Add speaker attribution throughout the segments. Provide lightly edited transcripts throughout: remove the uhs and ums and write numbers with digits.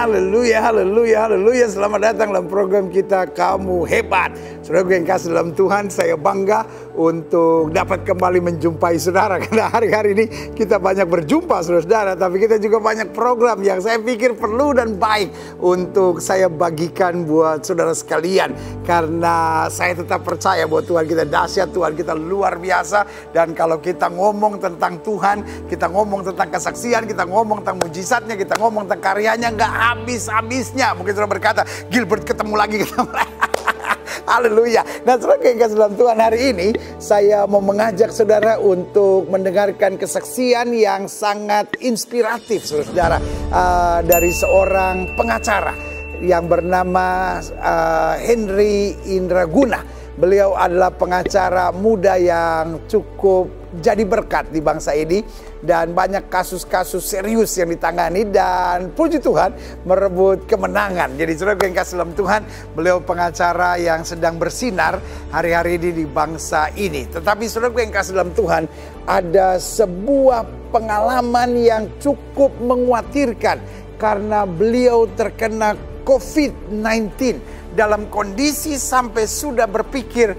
Speaker 1: Haleluya, haleluya, haleluya. Selamat datang dalam program kita Kamu Hebat. Saudara yang kasih dalam Tuhan, saya bangga untuk dapat kembali menjumpai saudara. Karena hari-hari ini kita banyak berjumpa saudara, tapi kita juga banyak program yang saya pikir perlu dan baik untuk saya bagikan buat saudara sekalian. Karena saya tetap percaya bahwa Tuhan kita dahsyat, Tuhan kita luar biasa. Dan kalau kita ngomong tentang Tuhan, kita ngomong tentang kesaksian, kita ngomong tentang mujizatnya, kita ngomong tentang karyanya, nggak habis-habisnya. Mungkin saudara berkata, Gilbert ketemu lagi. Haleluya. Nah, saudara yang kasih dalam Tuhan, hari ini saya mau mengajak saudara untuk mendengarkan kesaksian yang sangat inspiratif, saudara, dari seorang pengacara yang bernama Henry Indraguna. Beliau adalah pengacara muda yang cukup jadi berkat di bangsa ini, dan banyak kasus-kasus serius yang ditangani, dan puji Tuhan merebut kemenangan. Jadi saudara yang kasih dalam Tuhan, beliau pengacara yang sedang bersinar hari-hari ini di bangsa ini. Tetapi saudara yang kasih dalam Tuhan, ada sebuah pengalaman yang cukup menguatirkan karena beliau terkena COVID-19 dalam kondisi sampai sudah berpikir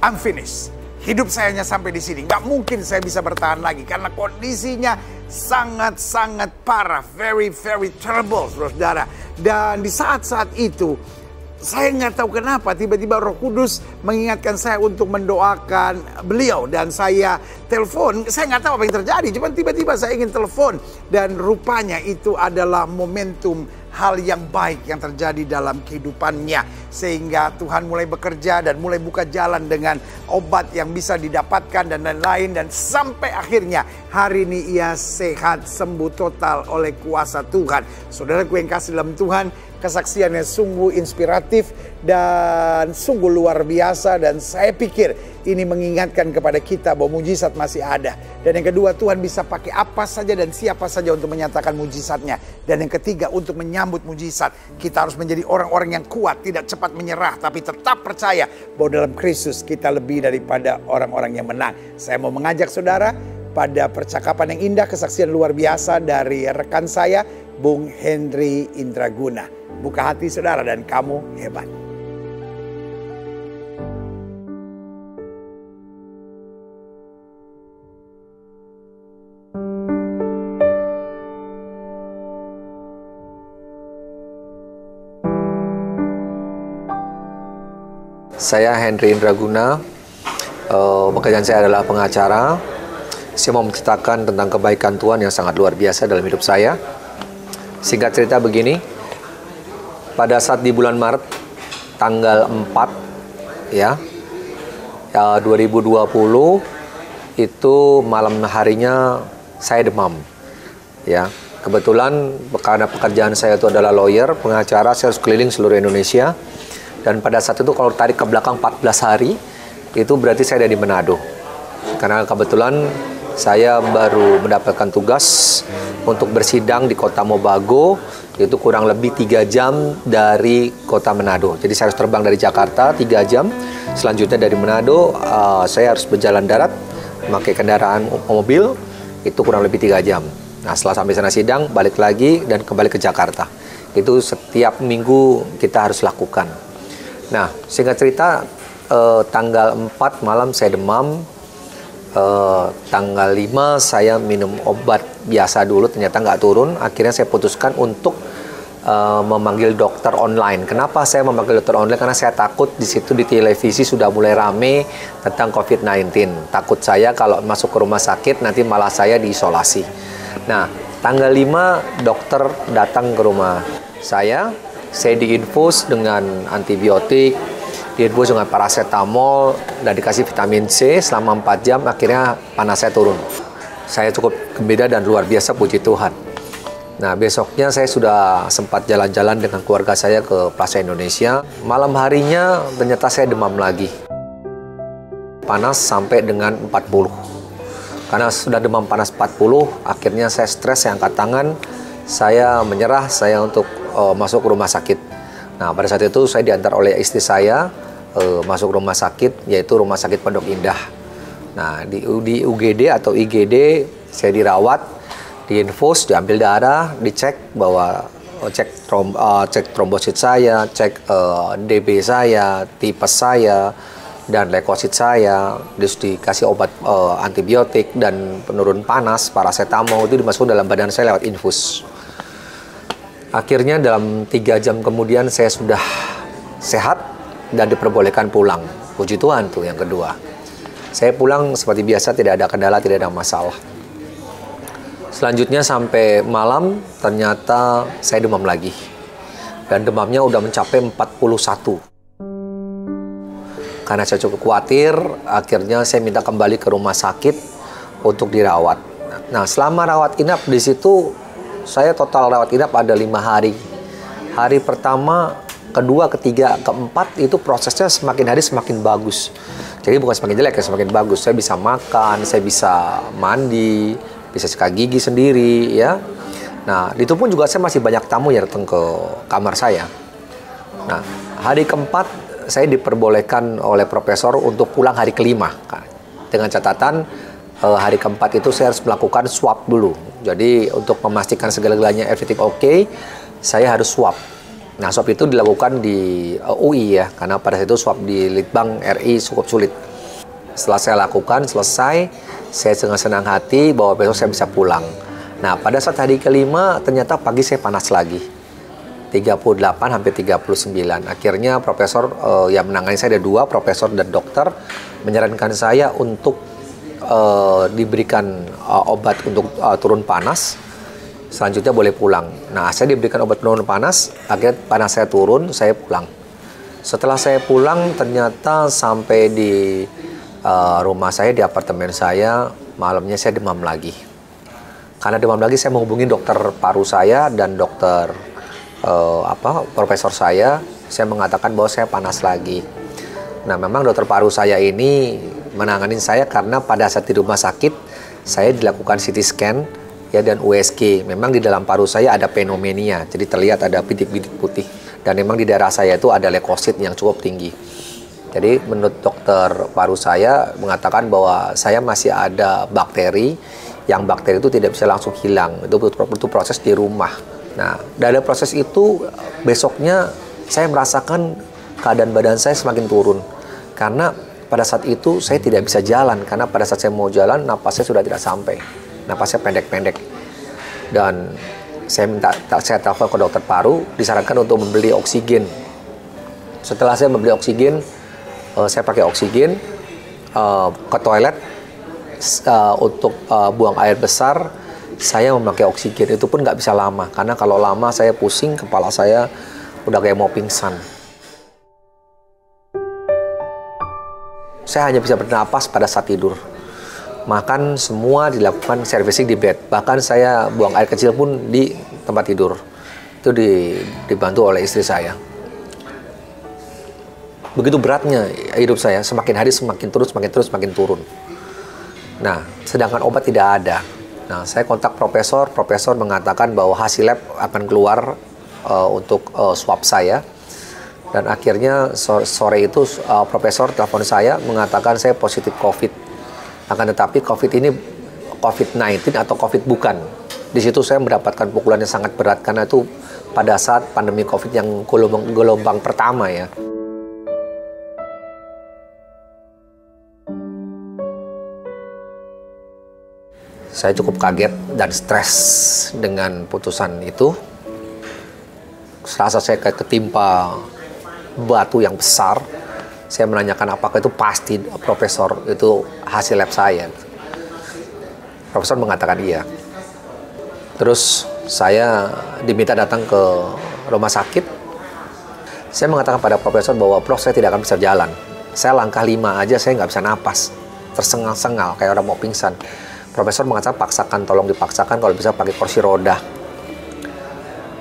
Speaker 1: I'm finished. Hidup saya hanya sampai di sini. Nggak mungkin saya bisa bertahan lagi. Karena kondisinya sangat-sangat parah. Very, very terrible, saudara. Dan di saat-saat itu, saya nggak tahu kenapa tiba-tiba Roh Kudus mengingatkan saya untuk mendoakan beliau. Dan saya telepon, saya nggak tahu apa yang terjadi. Cuma tiba-tiba saya ingin telepon. Dan rupanya itu adalah momentum hal yang baik yang terjadi dalam kehidupannya. Sehingga Tuhan mulai bekerja dan mulai buka jalan dengan obat yang bisa didapatkan dan lain-lain. Dan sampai akhirnya hari ini ia sehat, sembuh total oleh kuasa Tuhan. Saudaraku yang kasih dalam Tuhan, kesaksiannya sungguh inspiratif dan sungguh luar biasa. Dan saya pikir ini mengingatkan kepada kita bahwa mujizat masih ada. Dan yang kedua, Tuhan bisa pakai apa saja dan siapa saja untuk menyatakan mujizatnya. Dan yang ketiga, untuk menyambut mujizat, kita harus menjadi orang-orang yang kuat, tidak cepat menyerah, tapi tetap percaya bahwa dalam Kristus kita lebih daripada orang-orang yang menang. Saya mau mengajak saudara pada percakapan yang indah, kesaksian luar biasa dari rekan saya, Bung Henry Indraguna. Buka hati saudara dan kamu hebat.
Speaker 2: Saya Henry Indraguna, pekerjaan saya adalah pengacara. Saya mau menceritakan tentang kebaikan Tuhan yang sangat luar biasa dalam hidup saya. Singkat cerita begini, pada saat di bulan Maret, tanggal 4, 2020, itu malam harinya saya demam. Ya, kebetulan karena pekerjaan saya itu adalah lawyer, pengacara, saya harus keliling seluruh Indonesia. Dan pada saat itu kalau tarik ke belakang 14 hari, itu berarti saya ada di Manado. Karena kebetulan saya baru mendapatkan tugas untuk bersidang di kota Mobago, itu kurang lebih 3 jam dari kota Manado. Jadi saya harus terbang dari Jakarta 3 jam, selanjutnya dari Manado saya harus berjalan darat, memakai kendaraan mobil, itu kurang lebih 3 jam. Nah, setelah sampai sana sidang, balik lagi dan kembali ke Jakarta. Itu setiap minggu kita harus lakukan. Nah, singkat cerita, tanggal 4 malam saya demam, tanggal 5 saya minum obat biasa dulu, ternyata nggak turun. Akhirnya saya putuskan untuk memanggil dokter online. Kenapa saya memanggil dokter online? Karena saya takut di situ di televisi sudah mulai rame tentang COVID-19. Takut saya kalau masuk ke rumah sakit nanti malah saya diisolasi. Nah, tanggal 5 dokter datang ke rumah saya diinfus dengan antibiotik, diinfus dengan paracetamol, dan dikasih vitamin C selama 4 jam, akhirnya panas saya turun. Saya cukup gembira dan luar biasa, puji Tuhan. Nah, besoknya saya sudah sempat jalan-jalan dengan keluarga saya ke Plaza Indonesia. Malam harinya ternyata saya demam lagi. Panas sampai dengan 40. Karena sudah demam panas 40, akhirnya saya stres, saya angkat tangan, saya menyerah, saya untuk masuk ke rumah sakit. Nah, pada saat itu saya diantar oleh istri saya masuk rumah sakit, yaitu Rumah Sakit Pondok Indah. Nah, di UGD atau IGD saya dirawat, diinfus, diambil darah, dicek bahwa cek trombosit saya, cek DB saya, tipes saya, dan leukosit saya, terus dikasih obat antibiotik dan penurun panas, paracetamol itu dimasukkan dalam badan saya lewat infus. Akhirnya dalam 3 jam kemudian saya sudah sehat dan diperbolehkan pulang. Puji Tuhan tuh yang kedua. Saya pulang seperti biasa, tidak ada kendala, tidak ada masalah. Selanjutnya sampai malam ternyata saya demam lagi. Dan demamnya udah mencapai 41. Karena saya cukup khawatir, akhirnya saya minta kembali ke rumah sakit untuk dirawat. Nah, selama rawat inap di situ, saya total rawat inap ada 5 hari. Hari pertama, kedua, ketiga, keempat itu prosesnya semakin hari semakin bagus. Jadi bukan semakin jelek, ya semakin bagus. Saya bisa makan, saya bisa mandi, bisa sikat gigi sendiri, ya. Nah, itu pun juga saya masih banyak tamu yang datang ke kamar saya. Nah, hari keempat saya diperbolehkan oleh profesor untuk pulang hari kelima. Dengan catatan hari keempat itu saya harus melakukan swab dulu. Jadi untuk memastikan segala-galanya everything okay, saya harus swab. Nah, swab itu dilakukan di UI ya, karena pada saat itu swab di Litbang RI cukup sulit. Setelah saya lakukan, selesai, saya dengan senang hati bahwa besok saya bisa pulang. Nah, pada saat hari kelima, ternyata pagi saya panas lagi. 38 sampai 39. Akhirnya profesor yang menangani saya ada 2, profesor dan dokter, menyarankan saya untuk diberikan obat untuk turun panas. Selanjutnya boleh pulang. Nah, saya diberikan obat penurun panas, akhirnya panas saya turun, saya pulang. Setelah saya pulang, ternyata sampai di rumah saya, di apartemen saya, malamnya saya demam lagi. Karena demam lagi, saya menghubungi dokter paru saya dan dokter profesor saya mengatakan bahwa saya panas lagi. Nah, memang dokter paru saya ini menangani saya karena pada saat di rumah sakit saya dilakukan CT scan ya dan USG. Memang di dalam paru saya ada pneumonia, jadi terlihat ada bintik-bintik putih. Dan memang di daerah saya itu ada leukosit yang cukup tinggi. Jadi menurut dokter paru saya mengatakan bahwa saya masih ada bakteri, yang bakteri itu tidak bisa langsung hilang. Itu butuh proses di rumah. Nah, dari proses itu, besoknya saya merasakan keadaan badan saya semakin turun. Karena pada saat itu saya tidak bisa jalan. Karena pada saat saya mau jalan, napasnya sudah tidak sampai. Napasnya pendek-pendek. Dan saya telepon ke dokter paru, disarankan untuk membeli oksigen. Setelah saya membeli oksigen, saya pakai oksigen ke toilet untuk buang air besar. Saya memakai oksigen, itu pun nggak bisa lama. Karena kalau lama saya pusing, kepala saya udah kayak mau pingsan. Saya hanya bisa bernapas pada saat tidur. Makan semua dilakukan servicing di bed. Bahkan saya buang air kecil pun di tempat tidur. Itu dibantu oleh istri saya. Begitu beratnya hidup saya, semakin hari semakin turun. Nah, sedangkan obat tidak ada. Nah, saya kontak profesor mengatakan bahwa hasil lab akan keluar untuk swab saya. Dan akhirnya sore itu profesor telepon saya mengatakan saya positif COVID. Akan tetapi COVID ini COVID-19 atau COVID bukan. Di situ saya mendapatkan pukulan yang sangat berat karena itu pada saat pandemi COVID yang gelombang pertama ya. Saya cukup kaget dan stres dengan putusan itu. Serasa saya ketimpa batu yang besar. Saya menanyakan apakah itu pasti profesor, itu hasil lab saya. Profesor mengatakan iya. Terus saya diminta datang ke rumah sakit. Saya mengatakan pada profesor bahwa prof saya tidak akan bisa jalan. Saya langkah 5 aja saya nggak bisa napas. Tersengal-sengal kayak orang mau pingsan. Profesor mengatakan paksakan, tolong dipaksakan kalau bisa pakai kursi roda.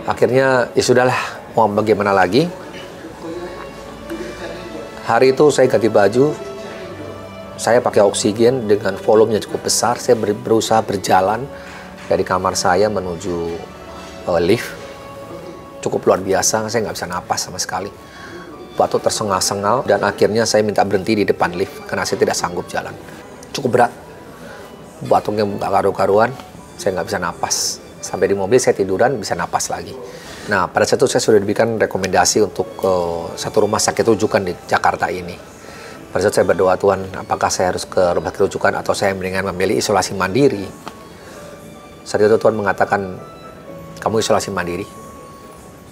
Speaker 2: Akhirnya ya sudahlah, mau bagaimana lagi. Hari itu saya ganti baju, saya pakai oksigen dengan volumenya cukup besar. Saya berusaha berjalan dari kamar saya menuju lift. Cukup luar biasa, saya nggak bisa napas sama sekali. Batuk tersengal-sengal dan akhirnya saya minta berhenti di depan lift karena saya tidak sanggup jalan. Cukup berat. Batuknya nggak karu-karuan, saya nggak bisa napas. Sampai di mobil saya tiduran, bisa napas lagi. Nah, pada saat itu saya sudah diberikan rekomendasi untuk satu rumah sakit rujukan di Jakarta ini. Pada saat saya berdoa, Tuhan, apakah saya harus ke rumah sakit rujukan atau saya mendingan memilih isolasi mandiri? Saat itu Tuhan mengatakan, kamu isolasi mandiri,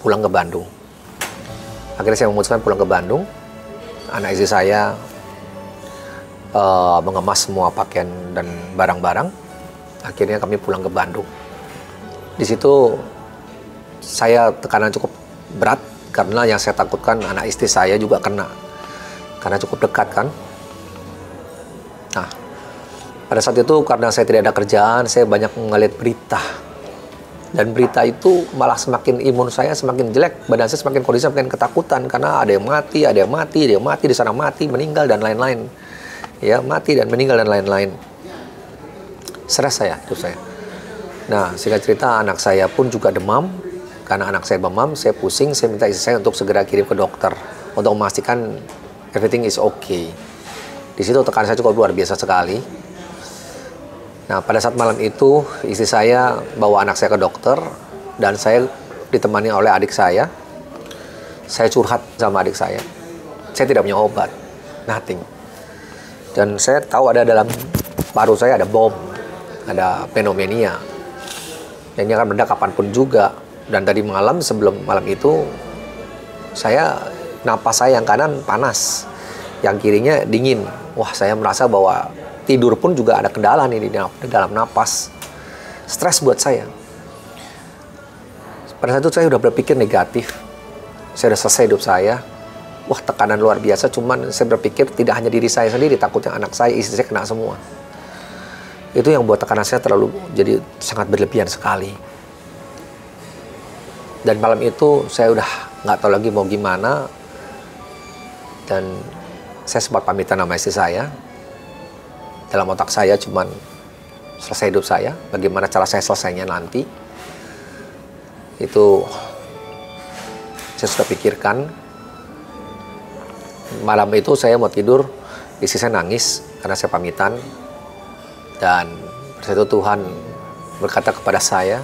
Speaker 2: pulang ke Bandung. Akhirnya saya memutuskan pulang ke Bandung. Anak istri saya mengemas semua pakaian dan barang-barang. Akhirnya kami pulang ke Bandung. Di situ saya tekanan cukup berat karena yang saya takutkan anak istri saya juga kena, karena cukup dekat kan. Nah, pada saat itu karena saya tidak ada kerjaan, saya banyak melihat berita, dan berita itu malah semakin imun saya semakin jelek, badan saya semakin kondisi semakin ketakutan karena ada yang mati, ada yang mati, ada yang mati di sana, mati, meninggal dan lain-lain. Ya, mati dan meninggal dan lain-lain. Stres saya, hidup saya. Nah, singkat cerita anak saya pun juga demam. Karena anak saya demam, saya pusing, saya minta istri saya untuk segera kirim ke dokter untuk memastikan everything is okay. Di situ tekanan saya cukup luar biasa sekali. Nah, pada saat malam itu istri saya bawa anak saya ke dokter dan saya ditemani oleh adik saya. Saya curhat sama adik saya. Saya tidak punya obat, nothing. Dan saya tahu ada dalam paru saya ada bom, ada pneumonia. Dan ini akan meledak kapanpun juga. Dan tadi malam, sebelum malam itu, napas saya yang kanan panas, yang kirinya dingin. Wah, saya merasa bahwa tidur pun juga ada kendala nih di dalam napas. Stres buat saya. Pada saat itu saya sudah berpikir negatif. Saya sudah selesai hidup saya. Wah, tekanan luar biasa. Cuman saya berpikir tidak hanya diri saya sendiri, takutnya anak saya, istri saya kena semua. Itu yang buat tekanan saya jadi sangat berlebihan sekali. Dan malam itu saya udah nggak tahu lagi mau gimana. Dan saya sempat pamitan sama istri saya. Dalam otak saya cuman selesai hidup saya, bagaimana cara saya selesainya nanti. Itu saya sudah pikirkan. Malam itu saya mau tidur, istri saya nangis karena saya pamitan. Dan pada saat itu Tuhan berkata kepada saya,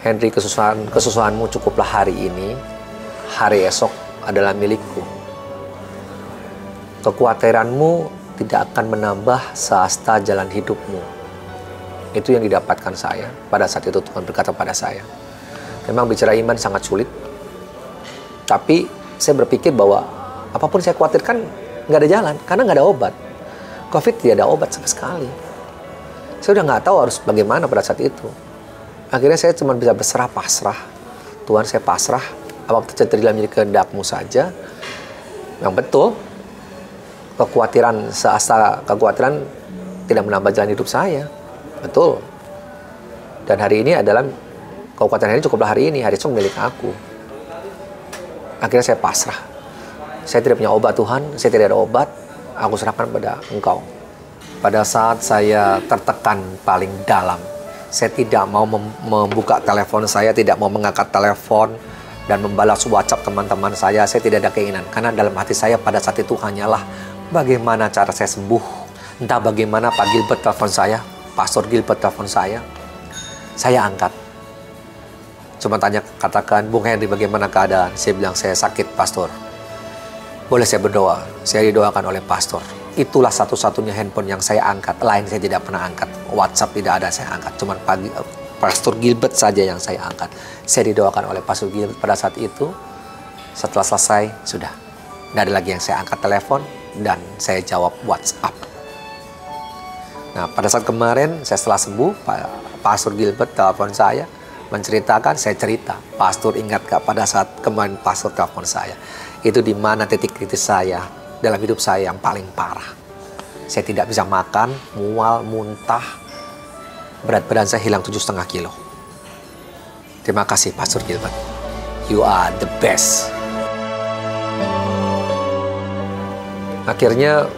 Speaker 2: Henry, kesusahanmu cukuplah hari ini, hari esok adalah milikku. Kekhawatiranmu tidak akan menambah sehasta jalan hidupmu. Itu yang didapatkan saya. Pada saat itu Tuhan berkata pada saya. Memang bicara iman sangat sulit. Tapi saya berpikir bahwa apapun saya khawatirkan nggak ada jalan, karena nggak ada obat. COVID tidak ada obat sama sekali. Saya udah nggak tahu harus bagaimana pada saat itu. Akhirnya saya cuma bisa berserah pasrah. Tuhan, saya pasrah. Apa terjadi dalam diri kehendak-Mu saja. Yang betul, kekhawatiran tidak menambah jalan hidup saya. Betul. Dan hari ini adalah, kekhawatiran ini cukuplah hari ini, hari esok milik aku. Akhirnya saya pasrah. Saya tidak punya obat, Tuhan. Saya tidak ada obat. Aku serahkan pada Engkau. Pada saat saya tertekan paling dalam, saya tidak mau membuka telepon saya, tidak mau mengangkat telepon dan membalas WhatsApp teman-teman saya. Saya tidak ada keinginan, karena dalam hati saya pada saat itu hanyalah bagaimana cara saya sembuh. Entah bagaimana Pak Gilbert telepon saya, Pastor Gilbert telepon saya angkat. Cuma katakan, Bung Henry, bagaimana keadaan? Saya bilang, saya sakit, Pastor. Boleh saya berdoa? Saya didoakan oleh Pastor. Itulah satu-satunya handphone yang saya angkat. Lain saya tidak pernah angkat. WhatsApp tidak ada saya angkat. Cuma Pastor Gilbert saja yang saya angkat. Saya didoakan oleh Pastor Gilbert pada saat itu. Setelah selesai, sudah. Tidak ada lagi yang saya angkat telepon. Dan saya jawab WhatsApp. Nah, pada saat kemarin, saya setelah sembuh, Pastor Gilbert telepon saya. Menceritakan, saya cerita. Pastor, ingat gak pada saat kemarin Pastor telepon saya? Itu di mana titik kritis saya dalam hidup saya yang paling parah. Saya tidak bisa makan, mual, muntah. Berat badan saya hilang 7,5 kilo. Terima kasih Pastor Gilbert. You are the best. Akhirnya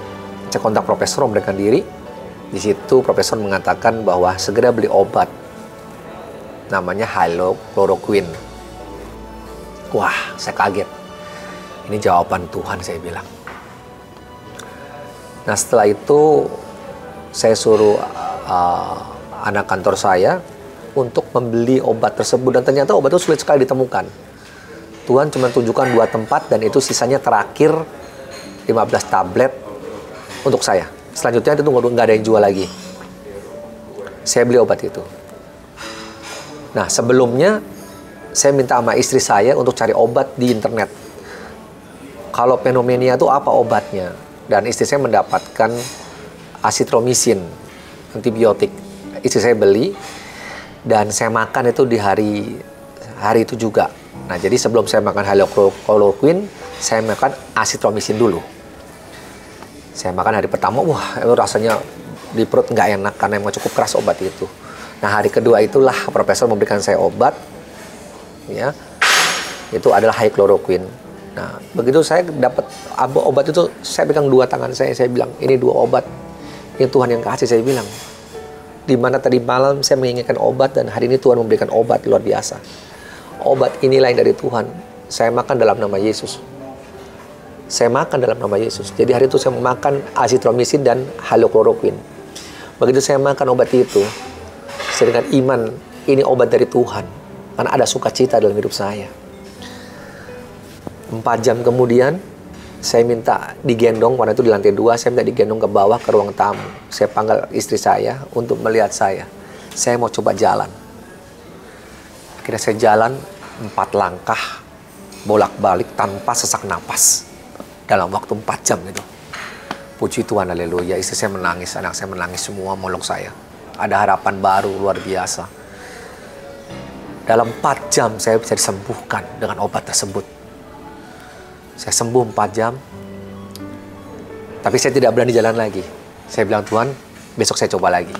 Speaker 2: saya kontak profesor memberikan diri. Di situ profesor mengatakan bahwa segera beli obat. Namanya hydroxychloroquine. Wah, saya kaget. Ini jawaban Tuhan, saya bilang. Nah, setelah itu saya suruh anak kantor saya untuk membeli obat tersebut. Dan ternyata obat itu sulit sekali ditemukan. Tuhan cuma tunjukkan 2 tempat dan itu sisanya terakhir 15 tablet untuk saya. Selanjutnya itu nggak ada yang jual lagi. Saya beli obat itu. Nah, sebelumnya saya minta sama istri saya untuk cari obat di internet. Kalau pneumonia itu apa obatnya? Dan istri saya mendapatkan azitromisin, antibiotik. Istri saya beli dan saya makan itu di hari itu juga. Nah, jadi sebelum saya makan hydroxychloroquine, saya makan azitromisin dulu. Saya makan hari pertama, wah itu rasanya di perut nggak enak karena emang cukup keras obat itu. Nah, hari kedua itulah profesor memberikan saya obat, ya, itu adalah hydroxychloroquine. Nah, begitu saya dapat obat itu, saya pegang 2 tangan saya bilang, ini 2 obat, ini Tuhan yang kasih. Saya bilang, di mana tadi malam saya menginginkan obat dan hari ini Tuhan memberikan obat luar biasa. Obat inilah yang dari Tuhan. Saya makan dalam nama Yesus. Saya makan dalam nama Yesus. Jadi hari itu saya makan azitromisin dan hydroxychloroquine. Begitu saya makan obat itu, saya dengan iman, ini obat dari Tuhan. Karena ada sukacita dalam hidup saya. 4 jam kemudian, saya minta digendong, warna itu di lantai 2, saya minta digendong ke bawah ke ruang tamu. Saya panggil istri saya untuk melihat saya. Saya mau coba jalan. Akhirnya saya jalan 4 langkah, bolak-balik tanpa sesak napas. Dalam waktu 4 jam itu. Puji Tuhan, haleluya. Istri saya menangis, anak saya menangis, semua meluk saya. Ada harapan baru luar biasa. Dalam 4 jam saya bisa disembuhkan dengan obat tersebut. Saya sembuh 4 jam. Tapi saya tidak berani jalan lagi. Saya bilang, Tuhan, besok saya coba lagi.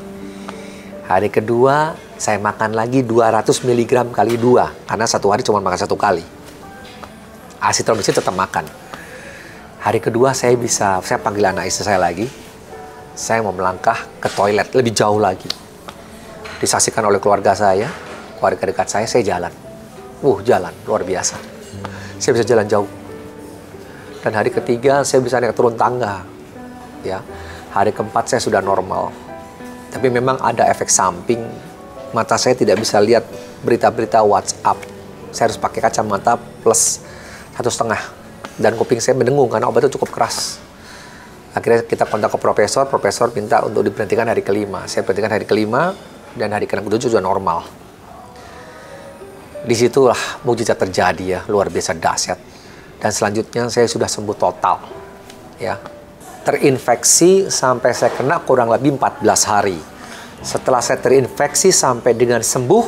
Speaker 2: Hari kedua, saya makan lagi 200 mg kali 2. Karena 1 hari cuma makan 1 kali. Azitromisin tetap makan. Hari kedua saya panggil anak istri saya lagi. Saya mau melangkah ke toilet lebih jauh lagi. Disaksikan oleh keluarga saya, keluarga dekat saya jalan. Jalan luar biasa. Saya bisa jalan jauh. Dan hari ketiga saya bisa naik turun tangga. Ya. Hari keempat saya sudah normal. Tapi memang ada efek samping. Mata saya tidak bisa lihat berita-berita WhatsApp. Saya harus pakai kacamata plus 1,5. Dan kuping saya mendengung karena obat itu cukup keras. Akhirnya kita kontak ke profesor minta untuk diberhentikan hari kelima. Saya berhentikan hari kelima dan hari ke-7 sudah normal. Disitulah mukjizat terjadi ya, luar biasa dahsyat. Dan selanjutnya saya sudah sembuh total. Ya. Terinfeksi sampai saya kena kurang lebih 14 hari. Setelah saya terinfeksi sampai dengan sembuh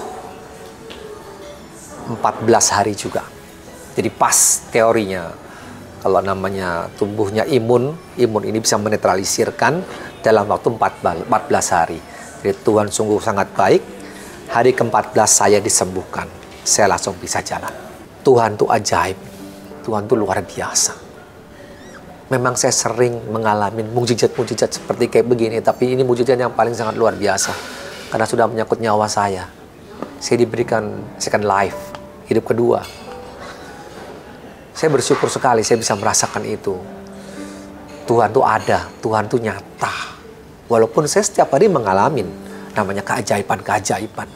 Speaker 2: 14 hari juga. Jadi pas teorinya. Kalau namanya tumbuhnya imun ini bisa menetralisirkan dalam waktu 14 hari. Jadi Tuhan sungguh sangat baik. Hari ke-14 saya disembuhkan. Saya langsung bisa jalan. Tuhan tuh ajaib. Tuhan tuh luar biasa. Memang saya sering mengalami mukjizat-mukjizat seperti kayak begini. Tapi ini mukjizat yang paling sangat luar biasa. Karena sudah menyangkut nyawa saya. Saya diberikan second life. Hidup kedua. Saya bersyukur sekali saya bisa merasakan itu. Tuhan tuh ada, Tuhan tuh nyata. Walaupun saya setiap hari mengalami namanya keajaiban-keajaiban.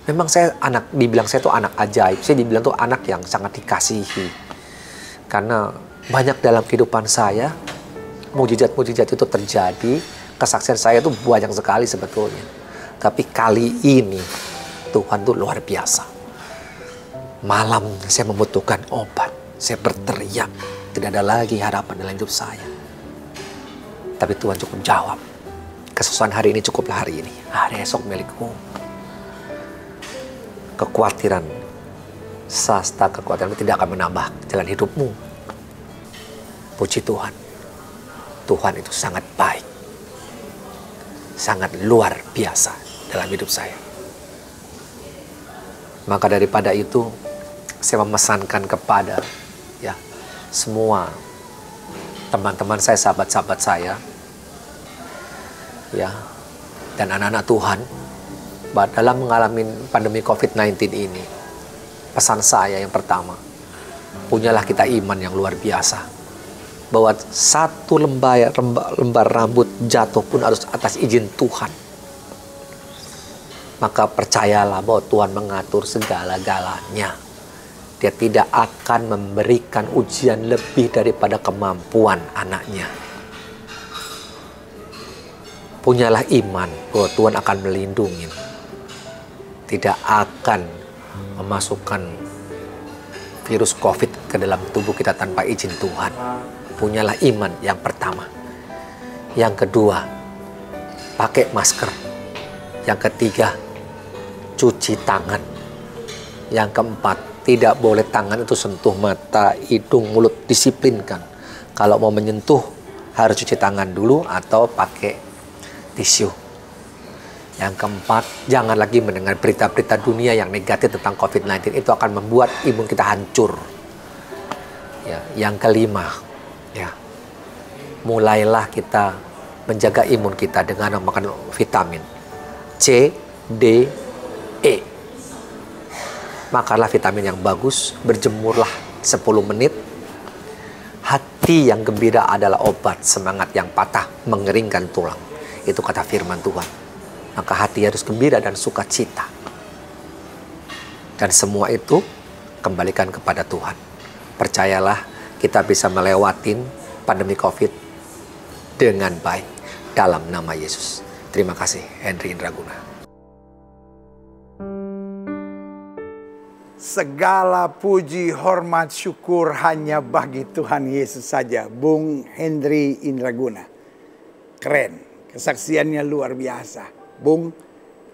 Speaker 2: Memang saya dibilang saya tuh anak ajaib. Saya dibilang tuh anak yang sangat dikasihi. Karena banyak dalam kehidupan saya, mukjizat-mukjizat itu terjadi. Kesaksian saya tuh banyak sekali sebetulnya. Tapi kali ini Tuhan tuh luar biasa. Malam saya membutuhkan obat. Saya berteriak, tidak ada lagi harapan dalam hidup saya. Tapi Tuhan cukup jawab. Kesusahan hari ini cukuplah hari ini. Hari esok milikmu. Kekhawatiran, kekhawatiran tidak akan menambah jalan hidupmu. Puji Tuhan. Tuhan itu sangat baik. Sangat luar biasa dalam hidup saya. Maka daripada itu, saya memesankan kepada semua teman-teman saya, sahabat-sahabat saya, dan anak-anak Tuhan, dalam mengalami pandemi COVID-19 ini, pesan saya yang pertama, punyalah kita iman yang luar biasa, bahwa 1 lembar rambut jatuh pun harus atas izin Tuhan. maka percayalah bahwa Tuhan mengatur segala-galanya. Dia tidak akan memberikan ujian lebih daripada kemampuan anaknya. Punyalah iman bahwa Tuhan akan melindungi. Tidak akan memasukkan virus COVID ke dalam tubuh kita tanpa izin Tuhan. Punyalah iman yang pertama. Yang kedua, pakai masker. Yang ketiga, cuci tangan. Yang keempat, tidak boleh tangan itu sentuh mata, hidung, mulut, disiplinkan. Kalau mau menyentuh, harus cuci tangan dulu atau pakai tisu. Yang keempat, jangan lagi mendengar berita-berita dunia yang negatif tentang COVID-19. Itu akan membuat imun kita hancur. Ya, yang kelima, ya, mulailah kita menjaga imun kita dengan makan vitamin C, D, E. Makanlah vitamin yang bagus, berjemurlah 10 menit. Hati yang gembira adalah obat, semangat yang patah mengeringkan tulang. Itu kata firman Tuhan. Maka hati harus gembira dan sukacita. Dan semua itu kembalikan kepada Tuhan. Percayalah, kita bisa melewatin pandemi COVID dengan baik dalam nama Yesus. Terima kasih, Henry Indraguna.
Speaker 1: Segala puji, hormat, syukur hanya bagi Tuhan Yesus saja. Bung Henry Indraguna. Keren, kesaksiannya luar biasa. Bung,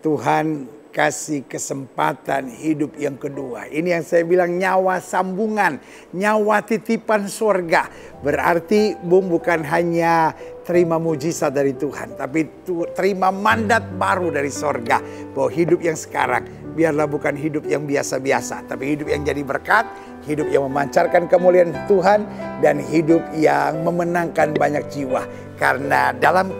Speaker 1: Tuhan kasih kesempatan hidup yang kedua. Ini yang saya bilang nyawa sambungan, nyawa titipan surga. Berarti Bung bukan hanya terima mujizat dari Tuhan, tapi terima mandat baru dari surga. Bahwa hidup yang sekarang biarlah bukan hidup yang biasa-biasa, tapi hidup yang jadi berkat, hidup yang memancarkan kemuliaan Tuhan, dan hidup yang memenangkan banyak jiwa. Karena dalam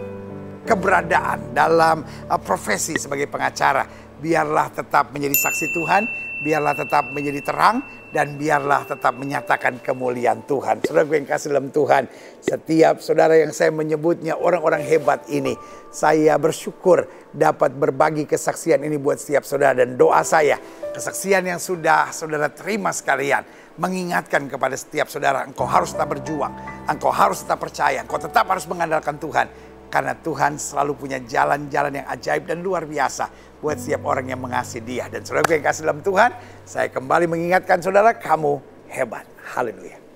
Speaker 1: keberadaan, dalam profesi sebagai pengacara, biarlah tetap menjadi saksi Tuhan, biarlah tetap menjadi terang, dan biarlah tetap menyatakan kemuliaan Tuhan. Saudara gue yang kasih dalam Tuhan, setiap saudara yang saya menyebutnya orang-orang hebat ini, saya bersyukur dapat berbagi kesaksian ini buat setiap saudara. Dan doa saya, kesaksian yang sudah saudara terima sekalian, mengingatkan kepada setiap saudara, engkau harus tetap berjuang, engkau harus tetap percaya, engkau tetap harus mengandalkan Tuhan. Karena Tuhan selalu punya jalan-jalan yang ajaib dan luar biasa buat setiap orang yang mengasihi Dia. Dan saudara yang kasih dalam Tuhan, saya kembali mengingatkan saudara, kamu hebat. Haleluya.